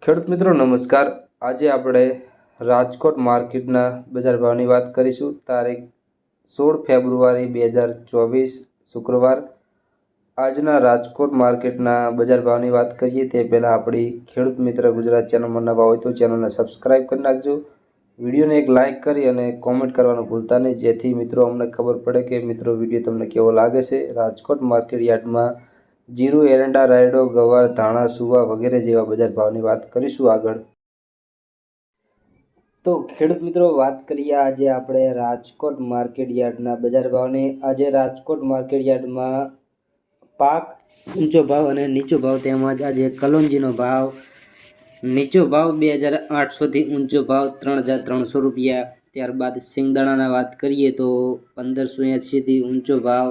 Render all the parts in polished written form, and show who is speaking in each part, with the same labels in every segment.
Speaker 1: ખેડૂત મિત્રો નમસ્કાર। આજે આપણે રાજકોટ માર્કેટના બજાર ભાવની વાત કરીશું। તારીખ 16 ફેબ્રુઆરી 2024 શુક્રવાર। આજના રાજકોટ માર્કેટના બજાર ભાવની વાત કરીએ તે પહેલાં આપણી ખેડૂત મિત્ર ગુજરાત ચેનલમાં નવા હોય તો ચેનલને સબસ્ક્રાઈબ કરી નાખજો। વિડીયોને એક લાઇક કરી અને કોમેન્ટ કરવાનું ભૂલતા નહીં, જેથી મિત્રો અમને ખબર પડે કે મિત્રો વિડીયો તમને કેવો લાગે છે। રાજકોટ માર્કેટ યાર્ડમાં જીરું, એરંડા, રાયડો, ગવાર, ધાણા, સુવા વગેરે જેવા બજાર ભાવની વાત કરીશું આગળ। તો ખેડૂત મિત્રો વાત કરીએ આજે આપણે રાજકોટ માર્કેટ યાર્ડના બજાર ભાવની। આજે રાજકોટ માર્કેટ યાર્ડમાં પાક ઊંચો ભાવ અને નીચો ભાવ તેમજ આજે કલોંજીનો ભાવ નીચો ભાવ 2800થી ઊંચો ભાવ 3300 રૂપિયા। ત્યારબાદ સિંગદાણાના વાત કરીએ તો 1580થી ઊંચો ભાવ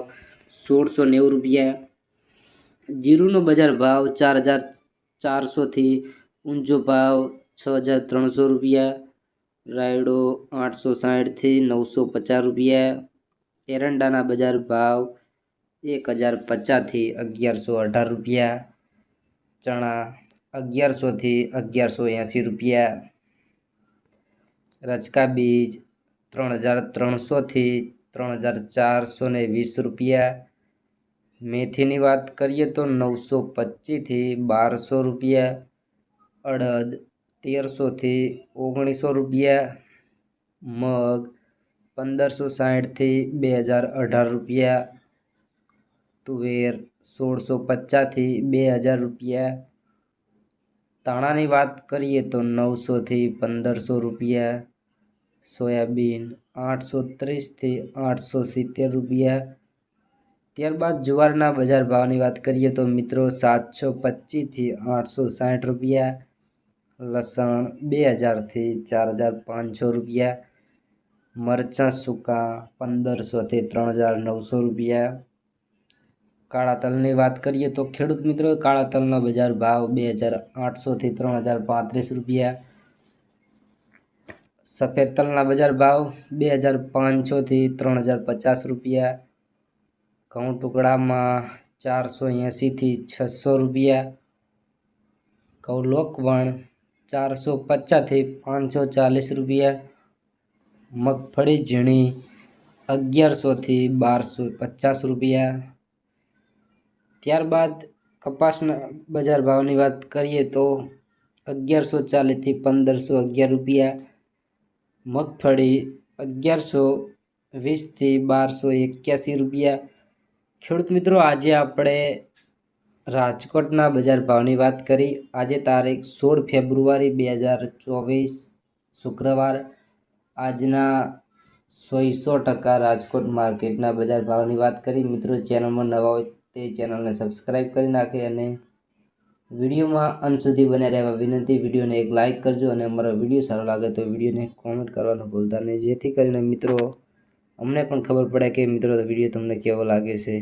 Speaker 1: 1690 રૂપિયા। જીરુનો બજાર ભાવ 4400થી ઊંચો ભાવ 6300 રૂપિયા। રાયડો 860થી 950 રૂપિયા। એરંડાના બજાર ભાવ 1050થી 1118 રૂપિયા। ચણા 1100થી 1180 રૂપિયા। રચકા બીજ 3300થી 3420 રૂપિયા। મેથીની વાત કરીએ તો 925થી 1200 રૂપિયા। અડદ 1300થી 1900 રૂપિયા। મગ 1560થી 2018 રૂપિયા। તુવેર 1650થી 2000 રૂપિયા। ધાણાની વાત કરીએ તો 900થી 1500 રૂપિયા। સોયાબીન 830થી 870 રૂપિયા। ત્યારબાદ જુવારના બજાર ભાવની વાત કરીએ તો મિત્રો 725થી 860 રૂપિયા। લસણ 2000થી 4500 રૂપિયા। મરચાં સૂકા 1500થી 3900 રૂપિયા। કાળા તલની વાત કરીએ તો ખેડૂત મિત્રો કાળા તલનો બજાર ભાવ 2800થી 3035 રૂપિયા। સફેદ તલના બજાર ભાવ 2500થી 3050 રૂપિયા। ઘઉં ટુકડામાં 480થી 600 રૂપિયા। ઘઉં લોકવણ 450થી 540 રૂપિયા। મગફળી ઝીણી 1100થી 1250 રૂપિયા। ત્યારબાદ કપાસના બજાર ભાવની વાત કરીએ તો 1140થી 1511 રૂપિયા। મગફળી 1120થી 1281 રૂપિયા। ખેડૂત મિત્રો આજે આપણે રાજકોટના બજાર ભાવની વાત કરી। આજે તારીખ 16 ફેબ્રુઆરી 2024 શુક્રવાર। આજના 100% રાજકોટ માર્કેટના બજાર ભાવની વાત કરી। મિત્રો ચેનલમાં નવા હોય તે ચેનલને સબસ્ક્રાઈબ કરી નાખે અને વિડીયોમાં અંત સુધી બને રહેવા વિનંતી। વિડીયોને એક લાઇક કરજો અને અમારો વિડીયો સારો લાગે તો વિડીયોને કોમેન્ટ કરવાનું ભૂલતા નહીં, જેથી કરીને મિત્રો અમને પણ ખબર પડે કે મિત્રો વિડીયો તમને કેવો લાગે છે।